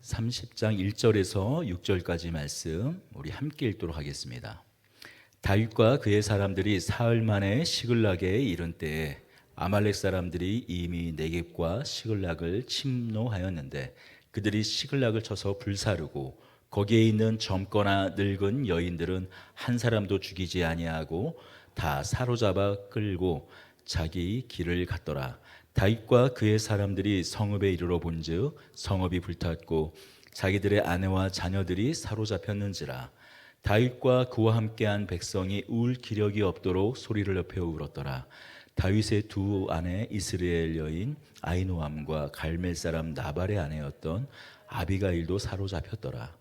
30장 1절에서 6절까지 말씀 우리 함께 읽도록 하겠습니다. 다윗과 그의 사람들이 사흘 만에 시글락에 이른 때에 아말렉 사람들이 이미 네겝과 시글락을 침노하였는데 그들이 시글락을 쳐서 불사르고 거기에 있는 젊거나 늙은 여인들은 한 사람도 죽이지 아니하고 다 사로잡아 끌고 자기 길을 갔더라. 다윗과 그의 사람들이 성읍에 이르러 본즉 성읍이 불탔고 자기들의 아내와 자녀들이 사로잡혔는지라. 다윗과 그와 함께한 백성이 울 기력이 없도록 소리를 높여 울었더라. 다윗의 두 아내 이스라엘 여인 아히노암과 갈멜 사람 나발의 아내였던 아비가일도 사로잡혔더라.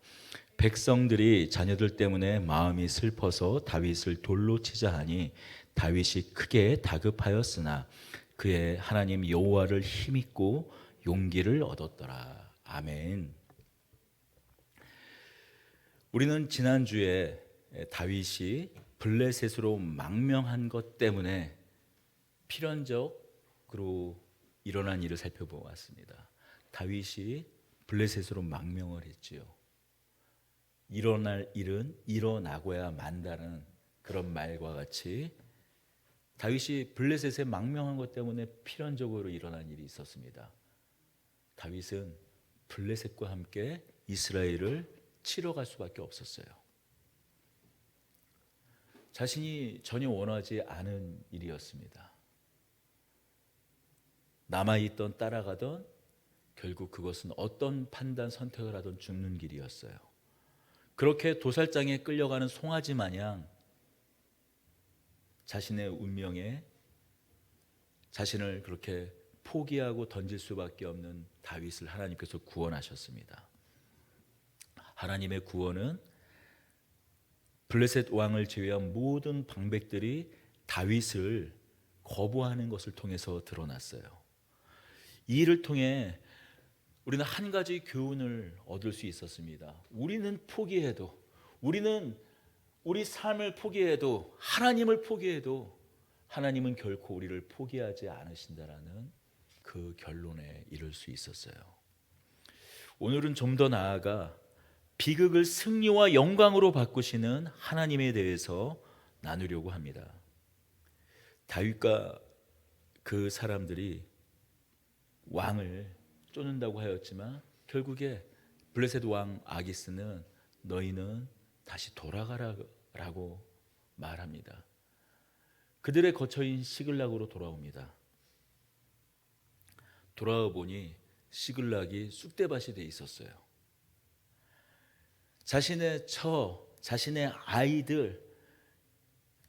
백성들이 자녀들 때문에 마음이 슬퍼서 다윗을 돌로 치자 하니 다윗이 크게 다급하였으나 그의 하나님 여호와를 힘입고 용기를 얻었더라. 아멘. 우리는 지난주에 다윗이 블레셋으로 망명한 것 때문에 필연적으로 일어난 일을 살펴보았습니다. 다윗이 블레셋으로 망명을 했지요. 일어날 일은 일어나고야 만다는 그런 말과 같이 다윗이 블레셋에 망명한 것 때문에 필연적으로 일어난 일이 있었습니다. 다윗은 블레셋과 함께 이스라엘을 치러 갈 수밖에 없었어요. 자신이 전혀 원하지 않은 일이었습니다. 남아있던 따라가던 결국 그것은 어떤 판단 선택을 하던 죽는 길이었어요. 그렇게 도살장에 끌려가는 송아지 마냥 자신의 운명에 자신을 그렇게 포기하고 던질 수밖에 없는 다윗을 하나님께서 구원하셨습니다. 하나님의 구원은 블레셋 왕을 제외한 모든 방백들이 다윗을 거부하는 것을 통해서 드러났어요. 이 일을 통해 우리는 한 가지 교훈을 얻을 수 있었습니다. 우리는 포기해도, 우리는 우리 삶을 포기해도, 하나님을 포기해도 하나님은 결코 우리를 포기하지 않으신다라는 그 결론에 이를 수 있었어요. 오늘은 좀 더 나아가 비극을 승리와 영광으로 바꾸시는 하나님에 대해서 나누려고 합니다. 다윗과 그 사람들이 왕을 쫓는다고 하였지만 결국에 블레셋 왕 아기스는 너희는 다시 돌아가라고 말합니다. 그들의 거처인 시글락으로 돌아옵니다. 돌아와 보니 시글락이 쑥대밭이 돼 있었어요. 자신의 처, 자신의 아이들,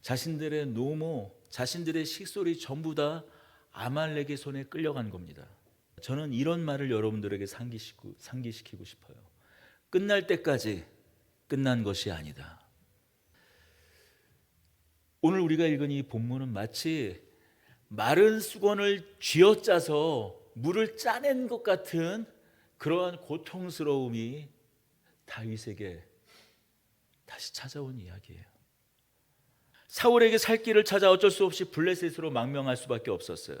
자신들의 노모, 자신들의 식솔이 전부 다 아말렉의 손에 끌려간 겁니다. 저는 이런 말을 여러분들에게 상기시키고 싶어요. 끝날 때까지 끝난 것이 아니다. 오늘 우리가 읽은 이 본문은 마치 마른 수건을 쥐어짜서 물을 짜낸 것 같은 그러한 고통스러움이 다윗에게 다시 찾아온 이야기예요. 사울에게 살 길을 찾아 어쩔 수 없이 블레셋으로 망명할 수밖에 없었어요.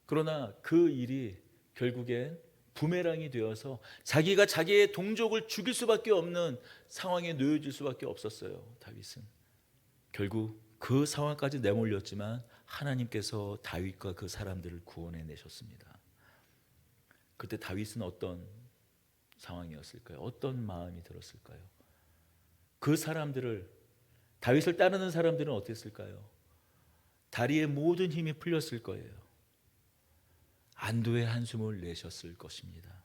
그러나 그 일이 결국엔 부메랑이 되어서 자기가 자기의 동족을 죽일 수밖에 없는 상황에 놓여질 수밖에 없었어요. 다윗은 결국 그 상황까지 내몰렸지만 하나님께서 다윗과 그 사람들을 구원해 내셨습니다. 그때 다윗은 어떤 상황이었을까요? 어떤 마음이 들었을까요? 그 사람들을, 다윗을 따르는 사람들은 어땠을까요? 다리에 모든 힘이 풀렸을 거예요. 안도의 한숨을 내셨을 것입니다.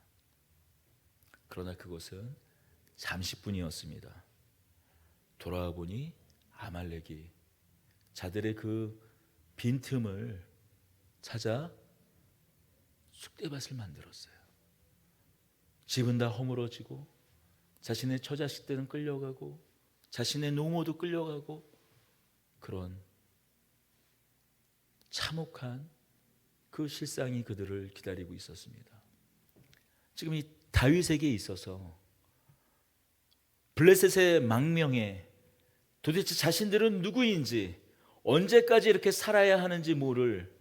그러나 그것은 잠시뿐이었습니다. 돌아와 보니 아말렉이 자들의 그 빈틈을 찾아 쑥대밭을 만들었어요. 집은 다 허물어지고 자신의 처자식들은 끌려가고 자신의 노모도 끌려가고 그런 참혹한 그 실상이 그들을 기다리고 있었습니다. 지금 이 다윗에게 있어서 블레셋의 망명에 도대체 자신들은 누구인지 언제까지 이렇게 살아야 하는지 모를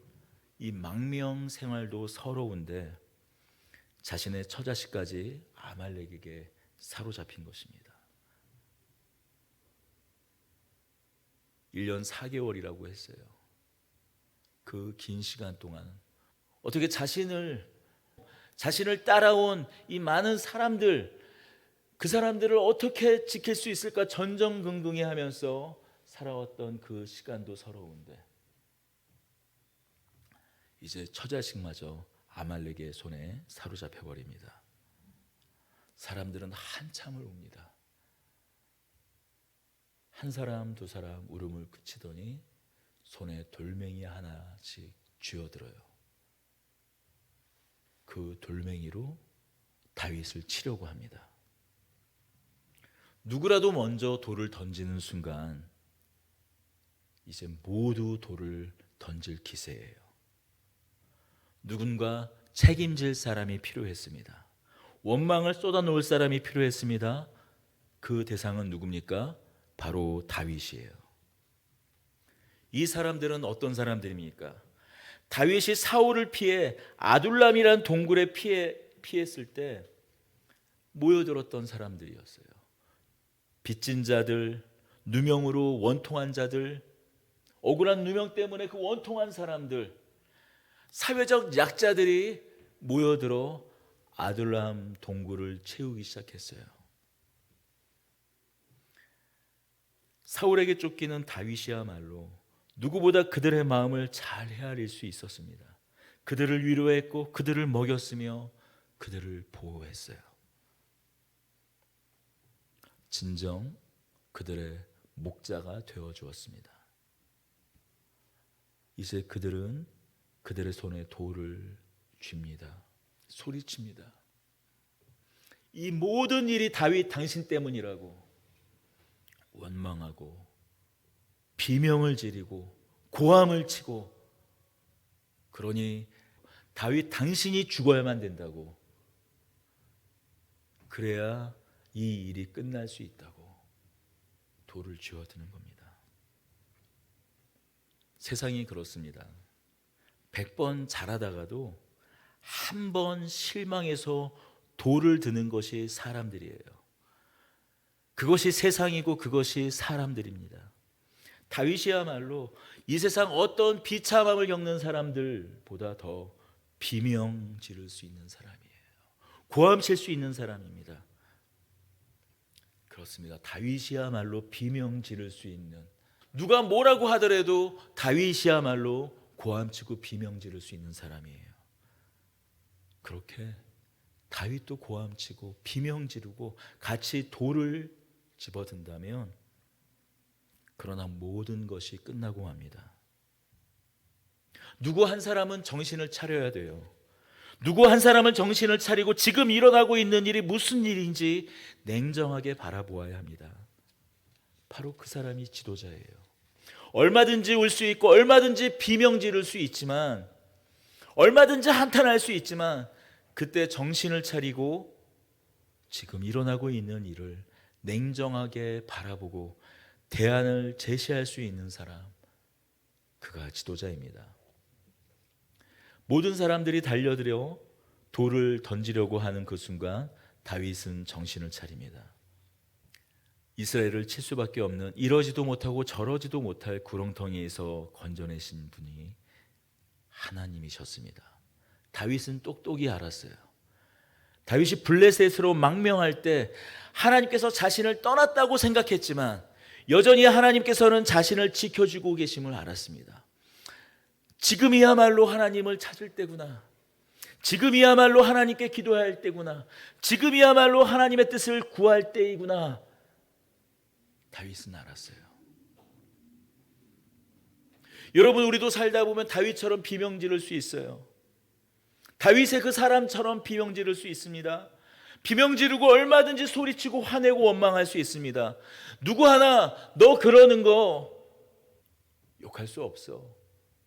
이 망명 생활도 서러운데 자신의 처자식까지 아말렉에게 사로잡힌 것입니다. 1년 4개월이라고 했어요. 그 긴 시간 동안 어떻게 자신을 따라온 이 많은 사람들, 그 사람들을 어떻게 지킬 수 있을까 전전긍긍해 하면서 살아왔던 그 시간도 서러운데 이제 처자식마저 아말렉의 손에 사로잡혀 버립니다. 사람들은 한참을 웁니다. 한 사람 두 사람 울음을 그치더니 손에 돌멩이 하나씩 쥐어들어요. 그 돌멩이로 다윗을 치려고 합니다. 누구라도 먼저 돌을 던지는 순간 이제 모두 돌을 던질 기세예요. 누군가 책임질 사람이 필요했습니다. 원망을 쏟아놓을 사람이 필요했습니다. 그 대상은 누굽니까? 바로 다윗이에요. 이 사람들은 어떤 사람들입니까? 다윗이 사울을 피해 아둘람이란 동굴에 피했을 때 모여들었던 사람들이었어요. 빚진 자들, 누명으로 원통한 자들, 억울한 누명 때문에 그 원통한 사람들, 사회적 약자들이 모여들어 아둘람 동굴을 채우기 시작했어요. 사울에게 쫓기는 다윗이야말로 누구보다 그들의 마음을 잘 헤아릴 수 있었습니다. 그들을 위로했고 그들을 먹였으며 그들을 보호했어요. 진정 그들의 목자가 되어 주었습니다. 이제 그들은 그들의 손에 돌을 쥡니다. 소리칩니다. 이 모든 일이 다윗 당신 때문이라고 원망하고 비명을 지르고 고함을 치고, 그러니 다윗 당신이 죽어야만 된다고, 그래야 이 일이 끝날 수 있다고 돌을 쥐어드는 겁니다. 세상이 그렇습니다. 100번 잘하다가도 한 번 실망해서 돌을 드는 것이 사람들이에요. 그것이 세상이고 그것이 사람들입니다. 다윗이야말로 이 세상 어떤 비참함을 겪는 사람들보다 더 비명 지를 수 있는 사람이에요. 고함칠 수 있는 사람입니다. 그렇습니다. 다윗이야말로 비명 지를 수 있는, 누가 뭐라고 하더라도 다윗이야말로 고함치고 비명 지를 수 있는 사람이에요. 그렇게 다윗도 고함치고 비명 지르고 같이 돌을 집어든다면, 그러나 모든 것이 끝나고 맙니다. 누구 한 사람은 정신을 차려야 돼요. 누구 한 사람은 정신을 차리고 지금 일어나고 있는 일이 무슨 일인지 냉정하게 바라보아야 합니다. 바로 그 사람이 지도자예요. 얼마든지 울 수 있고 얼마든지 비명 지를 수 있지만, 얼마든지 한탄할 수 있지만, 그때 정신을 차리고 지금 일어나고 있는 일을 냉정하게 바라보고 대안을 제시할 수 있는 사람, 그가 지도자입니다. 모든 사람들이 달려들어 돌을 던지려고 하는 그 순간 다윗은 정신을 차립니다. 이스라엘을 칠 수밖에 없는, 이러지도 못하고 저러지도 못할 구렁텅이에서 건져내신 분이 하나님이셨습니다. 다윗은 똑똑히 알았어요. 다윗이 블레셋으로 망명할 때 하나님께서 자신을 떠났다고 생각했지만 여전히 하나님께서는 자신을 지켜주고 계심을 알았습니다. 지금이야말로 하나님을 찾을 때구나. 지금이야말로 하나님께 기도할 때구나. 지금이야말로 하나님의 뜻을 구할 때이구나. 다윗은 알았어요. 여러분, 우리도 살다 보면 다윗처럼 비명 지를 수 있어요. 다윗의 그 사람처럼 비명 지를 수 있습니다. 비명 지르고 얼마든지 소리치고 화내고 원망할 수 있습니다. 누구 하나 너 그러는 거 욕할 수 없어.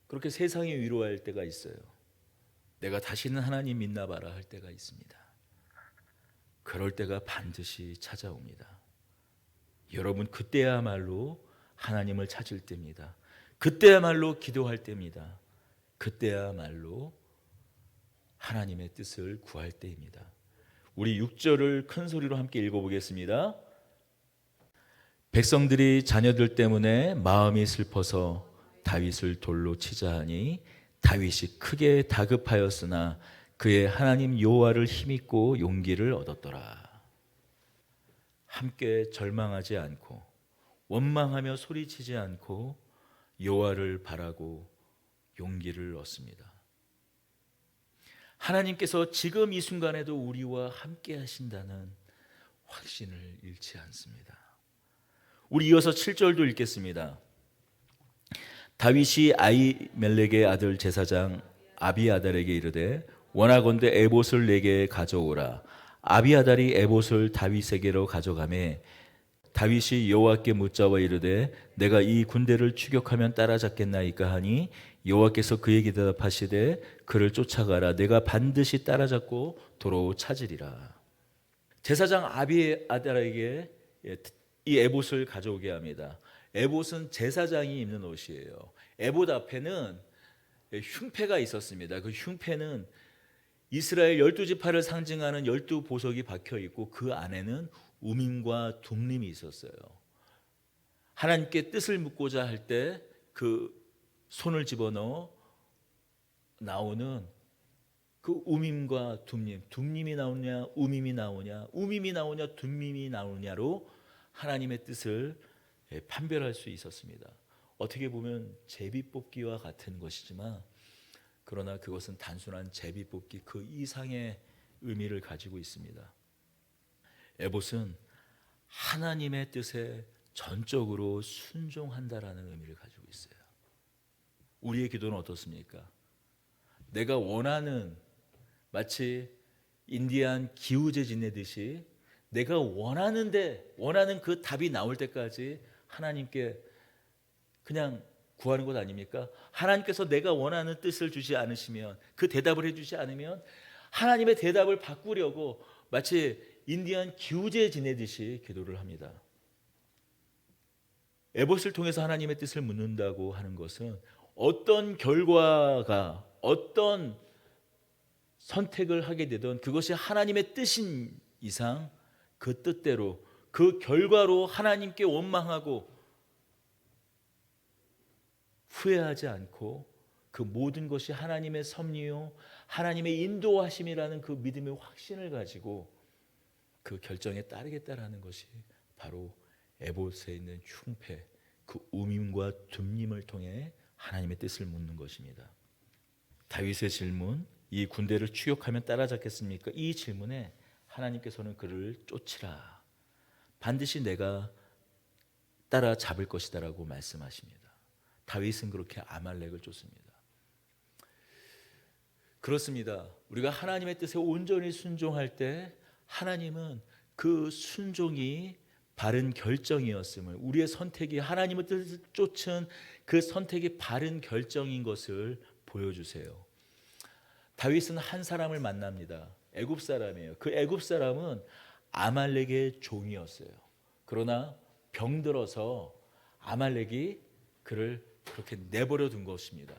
그렇게 세상이 위로할 때가 있어요. 내가 다시는 하나님 믿나 봐라 할 때가 있습니다. 그럴 때가 반드시 찾아옵니다. 여러분, 그때야말로 하나님을 찾을 때입니다. 그때야말로 기도할 때입니다. 그때야말로 하나님의 뜻을 구할 때입니다. 우리 6절을 큰 소리로 함께 읽어보겠습니다. 백성들이 자녀들 때문에 마음이 슬퍼서 다윗을 돌로 치자 하니 다윗이 크게 다급하였으나 그의 하나님 여호와를 힘입고 용기를 얻었더라. 함께 절망하지 않고 원망하며 소리치지 않고 여호와를 바라고 용기를 얻습니다. 하나님께서 지금 이 순간에도 우리와 함께 하신다는 확신을 잃지 않습니다. 우리 이어서 7절도 읽겠습니다. 다윗이 아히멜렉의 아들 제사장 아비아달에게 이르되 원하건대 에봇을 내게 가져오라. 아비아달이 에봇을 다윗에게로 가져가매 다윗이 여호와께 묻자와 이르되 내가 이 군대를 추격하면 따라잡겠나이까 하니 여호와께서 그에게 대답하시되 그를 쫓아가라. 내가 반드시 따라잡고 도로 찾으리라. 제사장 아비아달에게 이 에봇을 가져오게 합니다. 에봇은 제사장이 입는 옷이에요. 에봇 앞에는 흉패가 있었습니다. 그 흉패는 이스라엘 12지파를 상징하는 12보석이 박혀 있고 그 안에는 우밈과 둠림이 있었어요. 하나님께 뜻을 묻고자 할 때 그 손을 집어넣어 나오는 그 우밈과 둠림, 둠림이 나오냐 우밈이 나오냐, 우밈이 나오냐 둠림이 나오냐로 하나님의 뜻을 판별할 수 있었습니다. 어떻게 보면 제비뽑기와 같은 것이지만 그러나 그것은 단순한 제비뽑기 그 이상의 의미를 가지고 있습니다. 에봇은 하나님의 뜻에 전적으로 순종한다라는 의미를 가지고 있어요. 우리의 기도는 어떻습니까? 내가 원하는 마치 인디안 기우제 지내듯이 내가 원하는 그 답이 나올 때까지 하나님께 그냥 구하는 것 아닙니까? 하나님께서 내가 원하는 뜻을 주지 않으시면 그 대답을 해주지 않으면 하나님의 대답을 바꾸려고 마치 인디안 기우제 지내듯이 기도를 합니다. 에봇을 통해서 하나님의 뜻을 묻는다고 하는 것은 어떤 결과가 어떤 선택을 하게 되든 그것이 하나님의 뜻인 이상 그 뜻대로 그 결과로 하나님께 원망하고 후회하지 않고 그 모든 것이 하나님의 섭리요 하나님의 인도하심이라는 그 믿음의 확신을 가지고 그 결정에 따르겠다라는 것이 바로 에봇에 있는 흉패 그 우밈과 둠림을 통해 하나님의 뜻을 묻는 것입니다. 다윗의 질문, 이 군대를 추격하면 따라잡겠습니까? 이 질문에 하나님께서는 그를 쫓으라. 반드시 내가 따라잡을 것이다라고 말씀하십니다. 다윗은 그렇게 아말렉을 쫓습니다. 그렇습니다. 우리가 하나님의 뜻에 온전히 순종할 때 하나님은 그 순종이 바른 결정이었음을 우리의 선택이 하나님의 뜻을 쫓은 그 선택이 바른 결정인 것을 보여주세요. 다윗은 한 사람을 만납니다. 애굽 사람이에요. 그 애굽 사람은 아말렉의 종이었어요. 그러나 병들어서 아말렉이 그를 그렇게 내버려 둔 것입니다.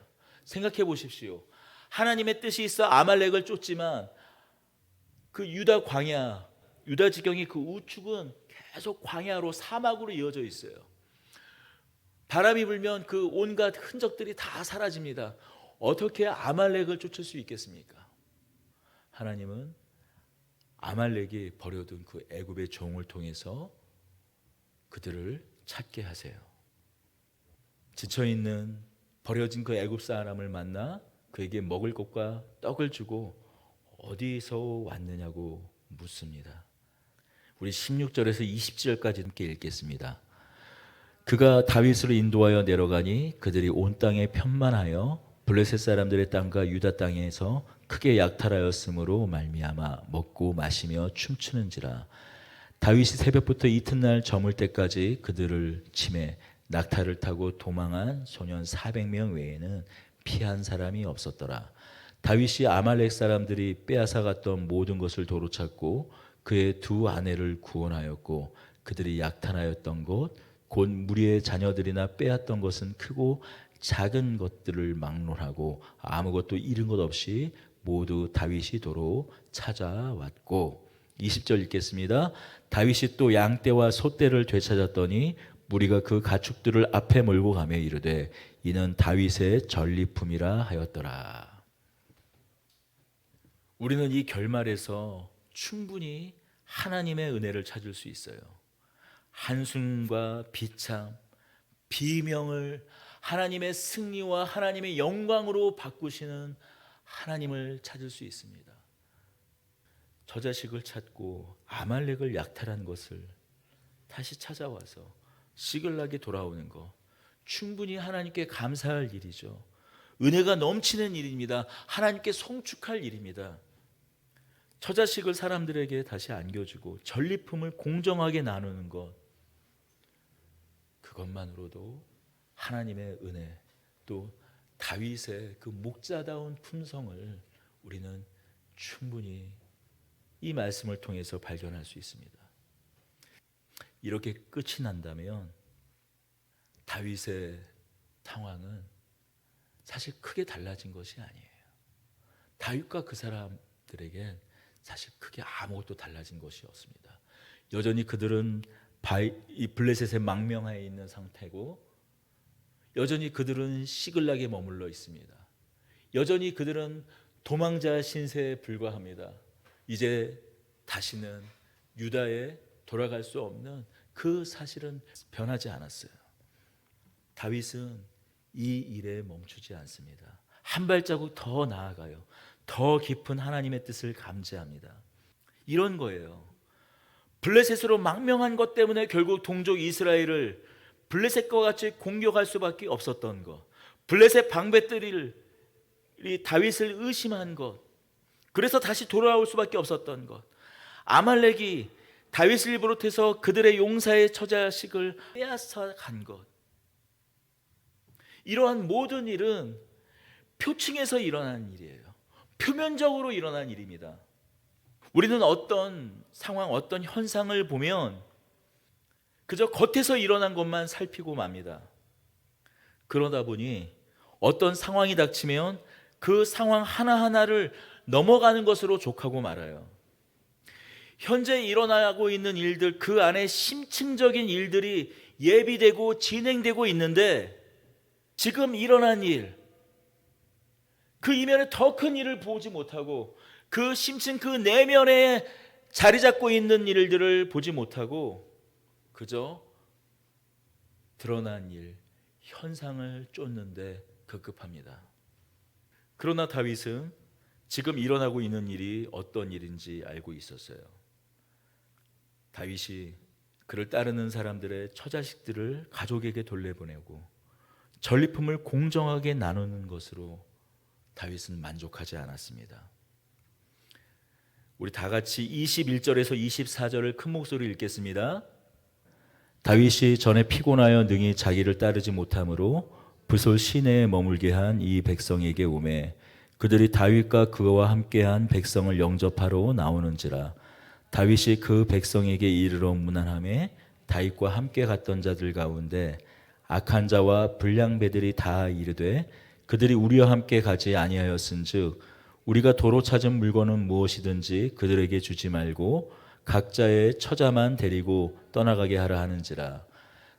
생각해 보십시오. 하나님의 뜻이 있어 아말렉을 쫓지만 그 유다 광야, 유다 지경이 그 우측은 계속 광야로 사막으로 이어져 있어요. 바람이 불면 그 온갖 흔적들이 다 사라집니다. 어떻게 아말렉을 쫓을 수 있겠습니까? 하나님은 아말렉이 버려둔 그 애굽의 종을 통해서 그들을 찾게 하세요. 지쳐있는 버려진 그 애굽 사람을 만나 그에게 먹을 것과 떡을 주고 어디서 왔느냐고 묻습니다. 우리 16절에서 20절까지 함께 읽겠습니다. 그가 다윗으로 인도하여 내려가니 그들이 온 땅에 편만하여 블레셋 사람들의 땅과 유다 땅에서 크게 약탈하였으므로 말미암아 먹고 마시며 춤추는지라. 다윗이 새벽부터 이튿날 저물 때까지 그들을 치매 낙타를 타고 도망한 소년 400명 외에는 피한 사람이 없었더라. 다윗이 아말렉 사람들이 빼앗아갔던 모든 것을 도로 찾고 그의 두 아내를 구원하였고 그들이 약탈하였던 것 곧 무리의 자녀들이나 빼앗던 것은 크고 작은 것들을 막론하고 아무것도 잃은 것 없이 모두 다윗이 도로 찾아왔고 20절 읽겠습니다. 다윗이 또 양떼와 소떼를 되찾았더니 무리가 그 가축들을 앞에 몰고 가며 이르되 이는 다윗의 전리품이라 하였더라. 우리는 이 결말에서 충분히 하나님의 은혜를 찾을 수 있어요. 한숨과 비참, 비명을 하나님의 승리와 하나님의 영광으로 바꾸시는 하나님을 찾을 수 있습니다. 저 자식을 찾고 아말렉을 약탈한 것을 다시 찾아와서 시글락에 돌아오는 것, 충분히 하나님께 감사할 일이죠. 은혜가 넘치는 일입니다. 하나님께 송축할 일입니다. 저 자식을 사람들에게 다시 안겨주고 전리품을 공정하게 나누는 것, 그것만으로도 하나님의 은혜, 또 다윗의 그 목자다운 품성을 우리는 충분히 이 말씀을 통해서 발견할 수 있습니다. 이렇게 끝이 난다면 다윗의 상황은 사실 크게 달라진 것이 아니에요. 다윗과 그 사람들에겐 사실 크게 아무것도 달라진 것이 없습니다. 여전히 그들은 이 블레셋의 망명하에 있는 상태고, 여전히 그들은 시글락에 머물러 있습니다. 여전히 그들은 도망자 신세에 불과합니다. 이제 다시는 유다에 돌아갈 수 없는 그 사실은 변하지 않았어요. 다윗은 이 일에 멈추지 않습니다. 한 발자국 더 나아가요. 더 깊은 하나님의 뜻을 감지합니다. 이런 거예요. 블레셋으로 망명한 것 때문에 결국 동족 이스라엘을 블레셋과 같이 공격할 수밖에 없었던 것, 블레셋 방배들이 다윗을 의심한 것, 그래서 다시 돌아올 수밖에 없었던 것, 아말렉이 다윗을 비롯해서 그들의 용사의 처자식을 빼앗아 간 것, 이러한 모든 일은 표층에서 일어난 일이에요. 표면적으로 일어난 일입니다. 우리는 어떤 상황, 어떤 현상을 보면 그저 겉에서 일어난 것만 살피고 맙니다. 그러다 보니 어떤 상황이 닥치면 그 상황 하나하나를 넘어가는 것으로 족하고 말아요. 현재 일어나고 있는 일들, 그 안에 심층적인 일들이 예비되고 진행되고 있는데, 지금 일어난 일, 그 이면에 더 큰 일을 보지 못하고, 그 심층 그 내면에 자리 잡고 있는 일들을 보지 못하고 그저 드러난 일, 현상을 쫓는데 급급합니다. 그러나 다윗은 지금 일어나고 있는 일이 어떤 일인지 알고 있었어요. 다윗이 그를 따르는 사람들의 처자식들을 가족에게 돌려보내고 전리품을 공정하게 나누는 것으로 다윗은 만족하지 않았습니다. 우리 다 같이 21절에서 24절을 큰 목소리로 읽겠습니다. 다윗이 전에 피곤하여 능히 자기를 따르지 못하므로 부솔 시내에 머물게 한 이 백성에게 오매 그들이 다윗과 그와 함께한 백성을 영접하러 나오는지라. 다윗이 그 백성에게 이르러 문안하매 다윗과 함께 갔던 자들 가운데 악한 자와 불량배들이 다 이르되 그들이 우리와 함께 가지 아니하였은즉 우리가 도로 찾은 물건은 무엇이든지 그들에게 주지 말고 각자의 처자만 데리고 떠나가게 하라 하는지라.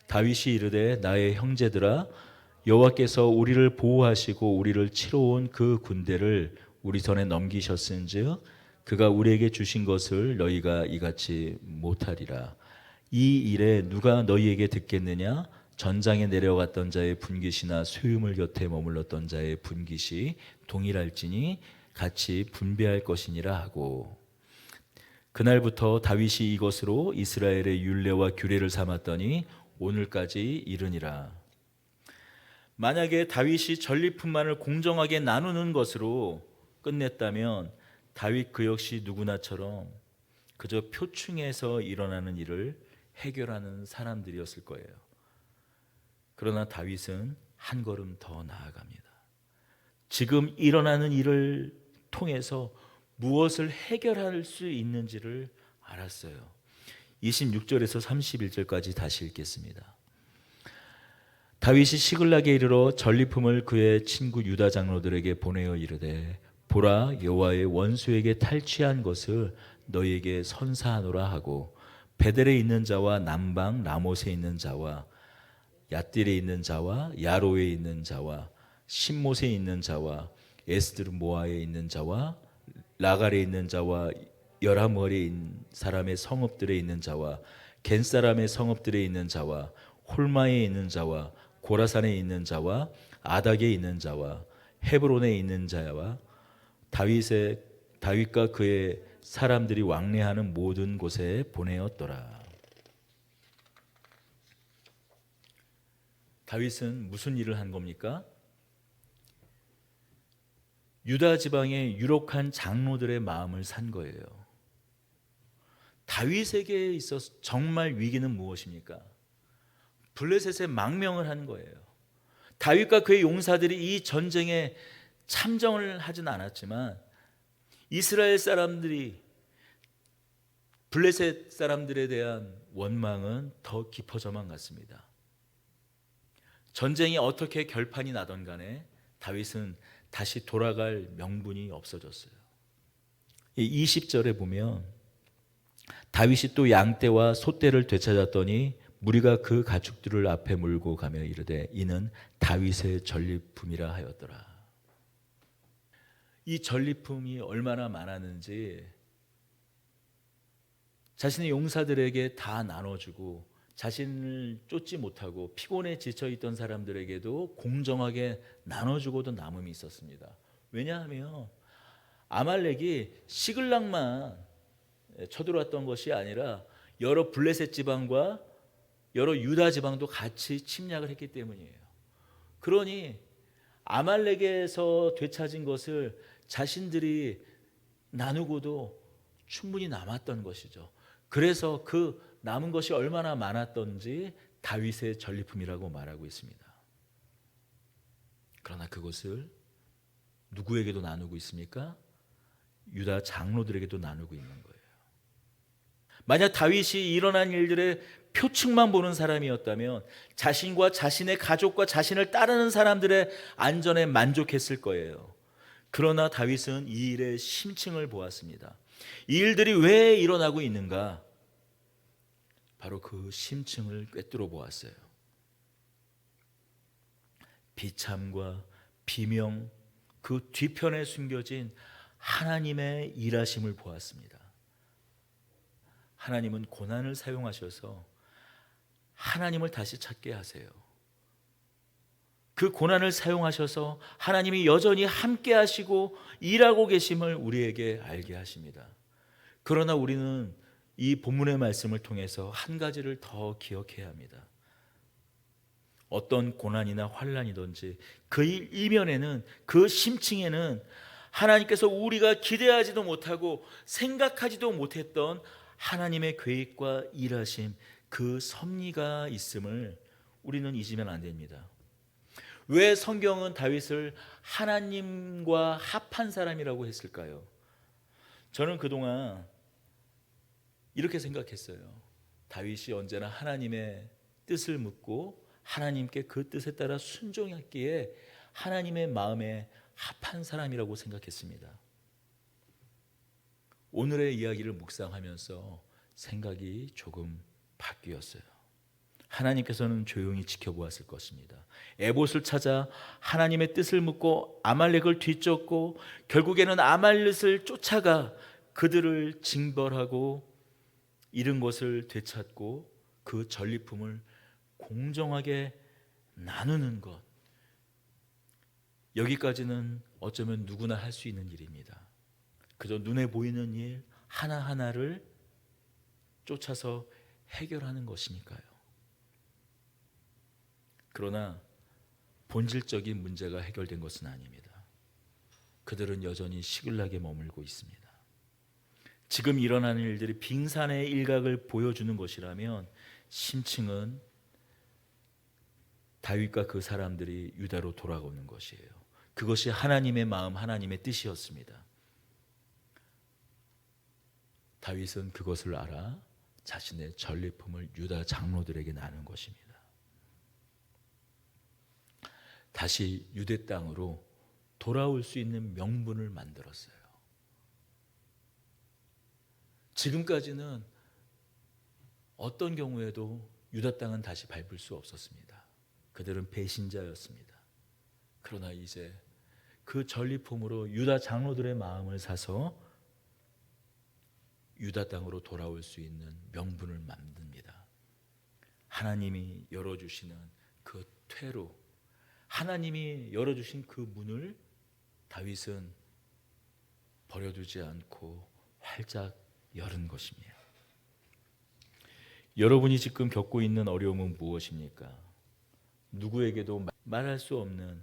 다윗이 이르되 나의 형제들아, 여호와께서 우리를 보호하시고 우리를 치러 온 그 군대를 우리 손에 넘기셨은즉 그가 우리에게 주신 것을 너희가 이같이 못하리라. 이 일에 누가 너희에게 듣겠느냐? 전장에 내려갔던 자의 분깃이나 소유물 곁에 머물렀던 자의 분깃이 동일할지니 같이 분배할 것이니라 하고. 그날부터 다윗이 이것으로 이스라엘의 율례와 규례를 삼았더니 오늘까지 이르니라. 만약에 다윗이 전리품만을 공정하게 나누는 것으로 끝냈다면 다윗 그 역시 누구나처럼 그저 표층에서 일어나는 일을 해결하는 사람들이었을 거예요. 그러나 다윗은 한 걸음 더 나아갑니다. 지금 일어나는 일을 통해서 무엇을 해결할 수 있는지를 알았어요. 26절에서 31절까지 다시 읽겠습니다. 다윗이 시글락에 이르러 전리품을 그의 친구 유다 장로들에게 보내어 이르되 보라, 여호와의 원수에게 탈취한 것을 너희에게 선사하노라 하고, 베델에 있는 자와 남방 라못에 있는 자와 얏딜에 있는 자와 야로에 있는 자와 신못에 있는 자와 에스드르모아에 있는 자와 라갈에 있는 자와 여라무엘에 있는 사람의 성읍들에 있는 자와 겐 사람의 성읍들에 있는 자와 홀마에 있는 자와 고라산에 있는 자와 아닥에 있는 자와 헤브론에 있는 자와 다윗과 그의 사람들이 왕래하는 모든 곳에 보내었더라. 다윗은 무슨 일을 한 겁니까? 유다 지방의 유력한 장로들의 마음을 산 거예요. 다윗에게 있어서 정말 위기는 무엇입니까? 블레셋에 망명을 한 거예요. 다윗과 그의 용사들이 이 전쟁에 참전을 하진 않았지만 이스라엘 사람들이 블레셋 사람들에 대한 원망은 더 깊어져만 갔습니다. 전쟁이 어떻게 결판이 나던 간에 다윗은 다시 돌아갈 명분이 없어졌어요. 20절에 보면 다윗이 또 양떼와 소떼를 되찾았더니 무리가 그 가축들을 앞에 몰고 가며 이르되 이는 다윗의 전리품이라 하였더라. 이 전리품이 얼마나 많았는지 자신의 용사들에게 다 나눠주고 자신을 쫓지 못하고 피곤에 지쳐있던 사람들에게도 공정하게 나눠주고도 남음이 있었습니다. 왜냐하면 아말렉이 시글락만 쳐들어왔던 것이 아니라 여러 블레셋 지방과 여러 유다 지방도 같이 침략을 했기 때문이에요. 그러니 아말렉에서 되찾은 것을 자신들이 나누고도 충분히 남았던 것이죠. 그래서 그 남은 것이 얼마나 많았던지 다윗의 전리품이라고 말하고 있습니다. 그러나 그것을 누구에게도 나누고 있습니까? 유다 장로들에게도 나누고 있는 거예요. 만약 다윗이 일어난 일들의 표층만 보는 사람이었다면 자신과 자신의 가족과 자신을 따르는 사람들의 안전에 만족했을 거예요. 그러나 다윗은 이 일의 심층을 보았습니다. 이 일들이 왜 일어나고 있는가? 바로 그 심층을 꿰뚫어 보았어요. 비참과 비명, 그 뒤편에 숨겨진 하나님의 일하심을 보았습니다. 하나님은 고난을 사용하셔서 하나님을 다시 찾게 하세요. 그 고난을 사용하셔서 하나님이 여전히 함께 하시고 일하고 계심을 우리에게 알게 하십니다. 그러나 우리는 이 본문의 말씀을 통해서 한 가지를 더 기억해야 합니다. 어떤 고난이나 환난이든지 그 이면에는, 그 심층에는 하나님께서 우리가 기대하지도 못하고 생각하지도 못했던 하나님의 계획과 일하심, 그 섭리가 있음을 우리는 잊으면 안 됩니다. 왜 성경은 다윗을 하나님과 합한 사람이라고 했을까요? 저는 그동안 이렇게 생각했어요. 다윗이 언제나 하나님의 뜻을 묻고 하나님께 그 뜻에 따라 순종했기에 하나님의 마음에 합한 사람이라고 생각했습니다. 오늘의 이야기를 묵상하면서 생각이 조금 바뀌었어요. 하나님께서는 조용히 지켜보았을 것입니다. 에봇을 찾아 하나님의 뜻을 묻고 아말렉을 뒤쫓고 결국에는 아말렉을 쫓아가 그들을 징벌하고 잃은 것을 되찾고 그 전리품을 공정하게 나누는 것, 여기까지는 어쩌면 누구나 할 수 있는 일입니다. 그저 눈에 보이는 일 하나하나를 쫓아서 해결하는 것이니까요. 그러나 본질적인 문제가 해결된 것은 아닙니다. 그들은 여전히 시글락에 머물고 있습니다. 지금 일어나는 일들이 빙산의 일각을 보여주는 것이라면 심층은 다윗과 그 사람들이 유다로 돌아오는 것이에요. 그것이 하나님의 마음, 하나님의 뜻이었습니다. 다윗은 그것을 알아 자신의 전리품을 유다 장로들에게 나눈 것입니다. 다시 유대 땅으로 돌아올 수 있는 명분을 만들었어요. 지금까지는 어떤 경우에도 유다 땅은 다시 밟을 수 없었습니다. 그들은 배신자였습니다. 그러나 이제 그 전리품으로 유다 장로들의 마음을 사서 유다 땅으로 돌아올 수 있는 명분을 만듭니다. 하나님이 열어주시는 그 퇴로, 하나님이 열어주신 그 문을 다윗은 버려두지 않고 활짝 열은 것입니다. 여러분이 지금 겪고 있는 어려움은 무엇입니까? 누구에게도 말할 수 없는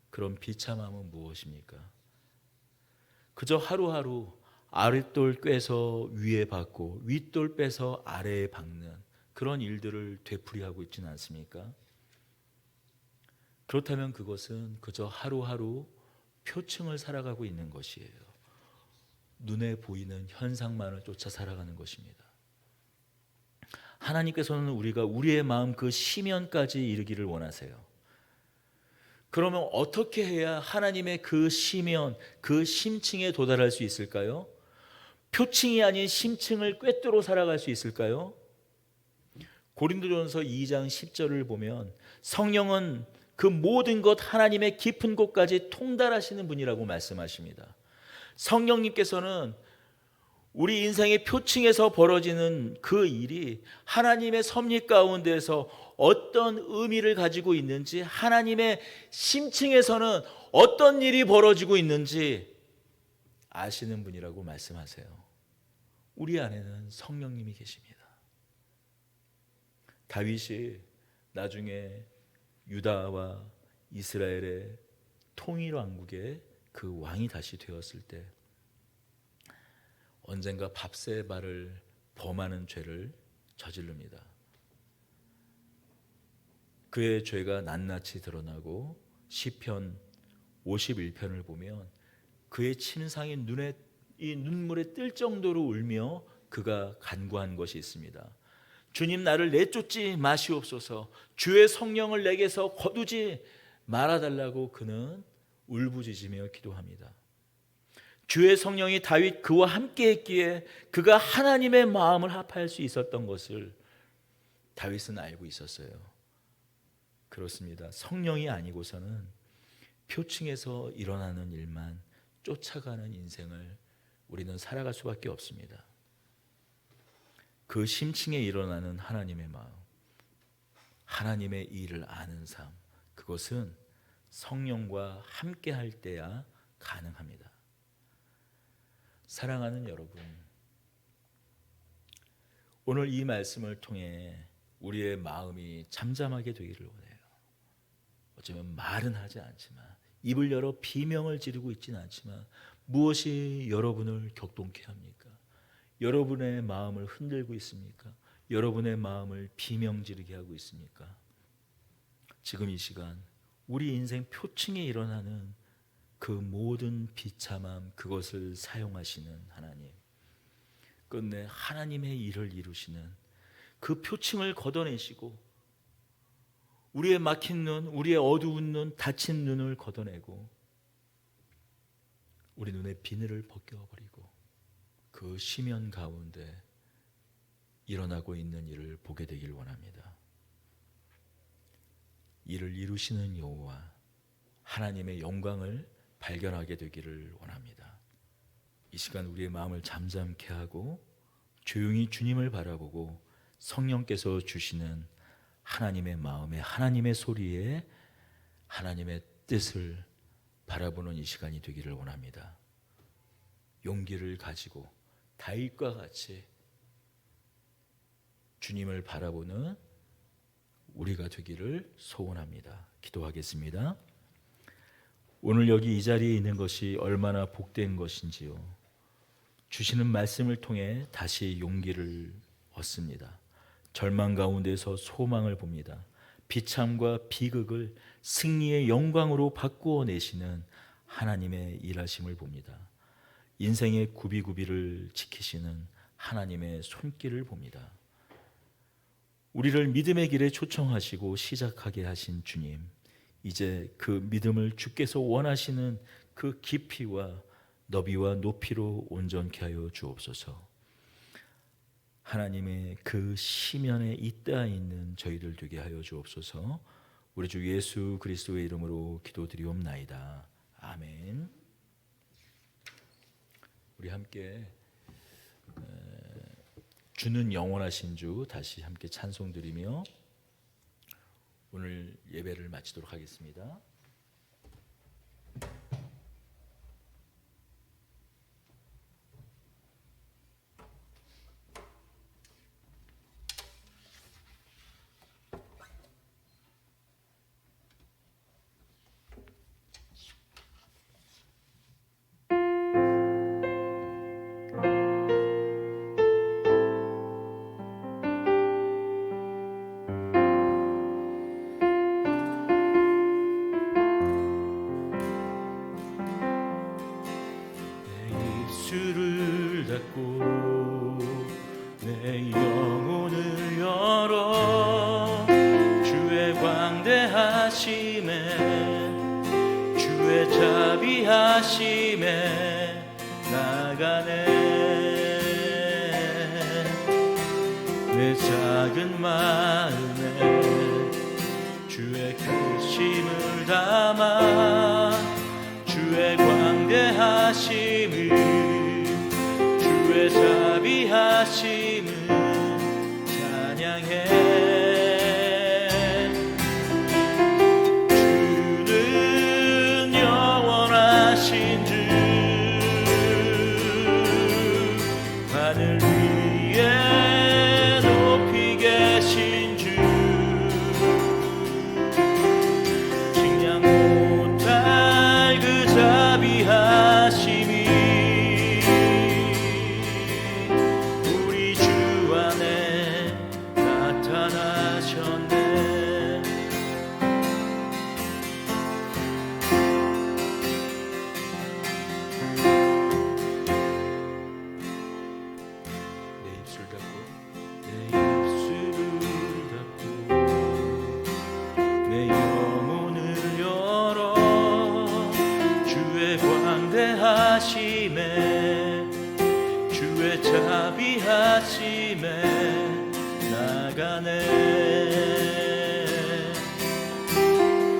그런 비참함은 무엇입니까? 그저 하루하루 아랫돌 꿰서 위에 박고 윗돌 빼서 아래에 박는 그런 일들을 되풀이하고 있지는 않습니까? 그렇다면 그것은 그저 하루하루 표층을 살아가고 있는 것이에요. 눈에 보이는 현상만을 쫓아 살아가는 것입니다. 하나님께서는 우리가 우리의 마음 그 심연까지 이르기를 원하세요. 그러면 어떻게 해야 하나님의 그 심연, 그 심층에 도달할 수 있을까요? 표층이 아닌 심층을 꿰뚫어 살아갈 수 있을까요? 고린도전서 2장 10절을 보면 성령은 그 모든 것 하나님의 깊은 곳까지 통달하시는 분이라고 말씀하십니다. 성령님께서는 우리 인생의 표층에서 벌어지는 그 일이 하나님의 섭리 가운데서 어떤 의미를 가지고 있는지, 하나님의 심층에서는 어떤 일이 벌어지고 있는지 아시는 분이라고 말씀하세요. 우리 안에는 성령님이 계십니다. 다윗이 나중에 유다와 이스라엘의 통일 왕국의 그 왕이 다시 되었을 때 언젠가 밧세바를 범하는 죄를 저지릅니다. 그의 죄가 낱낱이 드러나고 시편 51편을 보면 그의 침상이 이 눈물에 뜰 정도로 울며 그가 간구한 것이 있습니다. 주님, 나를 내쫓지 마시옵소서. 주의 성령을 내게서 거두지 말아달라고 그는 울부짖으며 기도합니다. 주의 성령이 다윗 그와 함께 했기에 그가 하나님의 마음을 합할 수 있었던 것을 다윗은 알고 있었어요. 그렇습니다. 성령이 아니고서는 표층에서 일어나는 일만 쫓아가는 인생을 우리는 살아갈 수밖에 없습니다. 그 심층에 일어나는 하나님의 마음, 하나님의 일을 아는 삶, 그것은 성령과 함께 할 때야 가능합니다. 사랑하는 여러분, 오늘 이 말씀을 통해 우리의 마음이 잠잠하게 되기를 원해요. 어쩌면 말은 하지 않지만, 입을 열어 비명을 지르고 있지는 않지만 무엇이 여러분을 격동케 합니까? 여러분의 마음을 흔들고 있습니까? 여러분의 마음을 비명 지르게 하고 있습니까? 지금 이 시간 우리 인생 표층에 일어나는 그 모든 비참함, 그것을 사용하시는 하나님, 끝내 하나님의 일을 이루시는 그 표층을 걷어내시고 우리의 막힌 눈, 우리의 어두운 눈, 닫힌 눈을 걷어내고 우리 눈의 비늘을 벗겨버리고 그 심연 가운데 일어나고 있는 일을 보게 되길 원합니다. 이를 이루시는 여호와 하나님의 영광을 발견하게 되기를 원합니다. 이 시간 우리의 마음을 잠잠케 하고 조용히 주님을 바라보고 성령께서 주시는 하나님의 마음에, 하나님의 소리에 하나님의 뜻을 바라보는 이 시간이 되기를 원합니다. 용기를 가지고 다윗과 같이 주님을 바라보는 우리가 되기를 소원합니다. 기도하겠습니다. 오늘 여기 이 자리에 있는 것이 얼마나 복된 것인지요. 주시는 말씀을 통해 다시 용기를 얻습니다. 절망 가운데서 소망을 봅니다. 비참과 비극을 승리의 영광으로 바꾸어 내시는 하나님의 일하심을 봅니다. 인생의 구비구비를 지키시는 하나님의 손길을 봅니다. 우리를 믿음의 길에 초청하시고 시작하게 하신 주님, 이제 그 믿음을 주께서 원하시는 그 깊이와 너비와 높이로 온전케 하여 주옵소서. 하나님의 그 시면에 잇따 있는 저희들 되게 하여 주옵소서. 우리 주 예수 그리스도의 이름으로 기도드리옵나이다. 아멘. 우리 함께 주는 영원하신 주 다시 함께 찬송드리며 오늘 예배를 마치도록 하겠습니다. 입술을 닫고 내 영혼을 열어 주의 광대하심에 주의 자비하심에 나가네. 내 작은 마음에 주의 크심을 담아 주의 광대하심을 주의 자비하심을 찬양해. 주는 영원하신 주 하늘 위에 높이 계신 주 측량 못할 그 자비하심이 우리 주 안에 나타나셨네. 내 입술 닫고 내 입술을 닫고 내 영혼을 열어 주의 광대하심에 주의 자비하심에 나가네.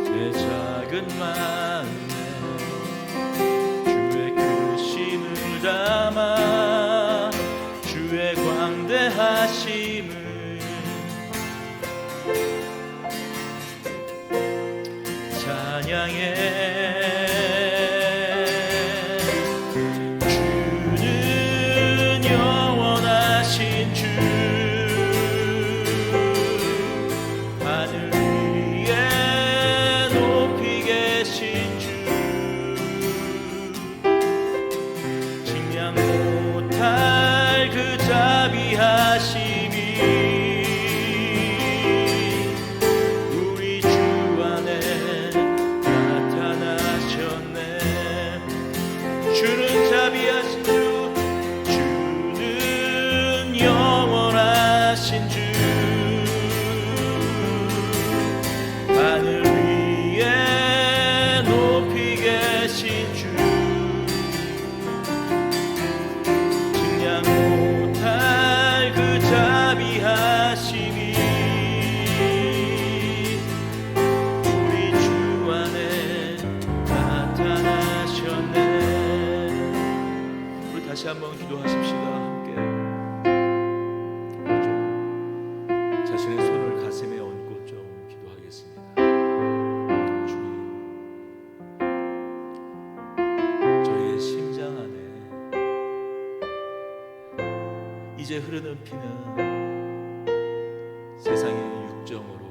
내 작은 마음에 주의 크심을 담아 주의 광대하심을 찬양해. 주는 영원하신 주 하늘 위에 높이 계신 주 측량 못할 그 자비하심이 우리 주 안에 나타나셨네. 주는 자비하신 주 주는 영원하신 주 하늘 위에 높이 계신 주 측량 못할 그 자비하심이 우리 주 안에 나타나셨네. 우리 다시 한번 기도하십시다. 함께 좀 자신의 손을 가슴에 얹고 좀 기도하겠습니다. 주님, 저희의 심장 안에 이제 흐르는 피는 세상의 육정으로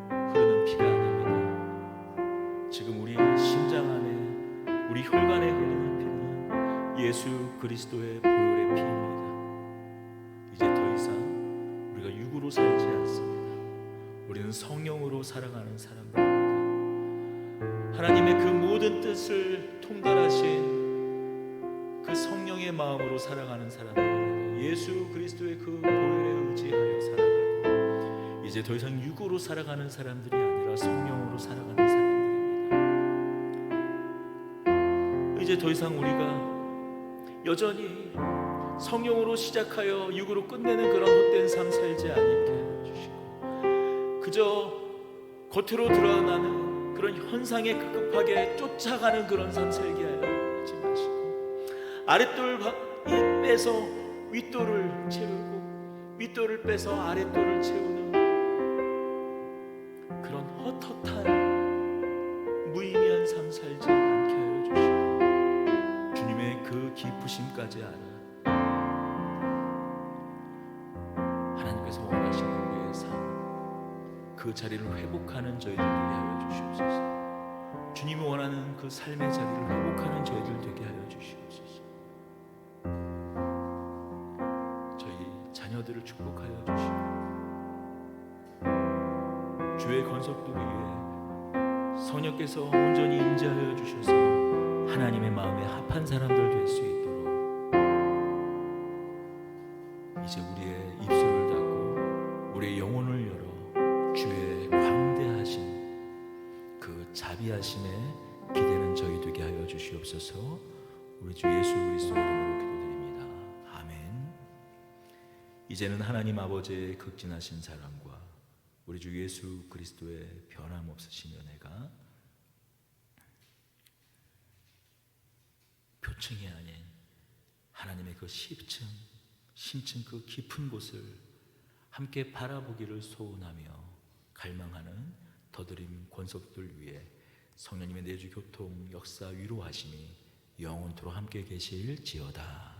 흐르는 피가 아닙니다. 지금 우리 심장 안에 우리 혈관에 흐르는 피는 예수 그리스도의 보혈의 피입니다. 이제 더 이상 우리가 육으로 살지 않습니다. 우리는 성령으로 살아가는 사람들입니다. 하나님의 그 모든 뜻을 통달하신 그 성령의 마음으로 살아가는 사람들입니다. 예수 그리스도의 그 보혈에 의지하여 살아가고 이제 더 이상 육으로 살아가는 사람들이 아니라 성령으로 살아가는 사람들입니다. 이제 더 이상 우리가 여전히 성령으로 시작하여 육으로 끝내는 그런 헛된 삶 살지 않게 해주시고, 그저 겉으로 드러나는 그런 현상에 급급하게 쫓아가는 그런 삶 살게 하지 마시고, 아랫돌 빼서 윗돌을 채우고 윗돌을 빼서 아랫돌을 채우는 그런 헛헛한 무의미한 삶 살지 않게 하여 주시고, 주님의 그 기쁘심까지 알아 하나님께서 원하시는 우리의 삶, 그 자리를 회복하는 저희들 되게 하여 주시옵소서. 주님이 원하는 그 삶의 자리를 회복하는 저희들 되게 하여 주시옵소서. 저희 자녀들을 축복하여 주시고, 주의 건석들 위에 성령께서 온전히 임재하여 주셔서 하나님의 마음에 합한 사람들 될 수 있도록 이제 우리의 입술을 닫고 우리의 영혼을 열어 주의 광대하신 그 자비하심에 기대는 저희 되게 하여 주시옵소서. 우리 주 예수 그리스도의 이름으로 기도드립니다. 아멘. 이제는 하나님 아버지의 극진하신 사랑과 우리 주 예수 그리스도의 변함없으신 은혜가 표층이 아닌 하나님의 그 심층 그 깊은 곳을 함께 바라보기를 소원하며 갈망하는 더드림 권속들 위에 성령님의 내주 교통 역사 위로하심이 영원토록 함께 계실지어다.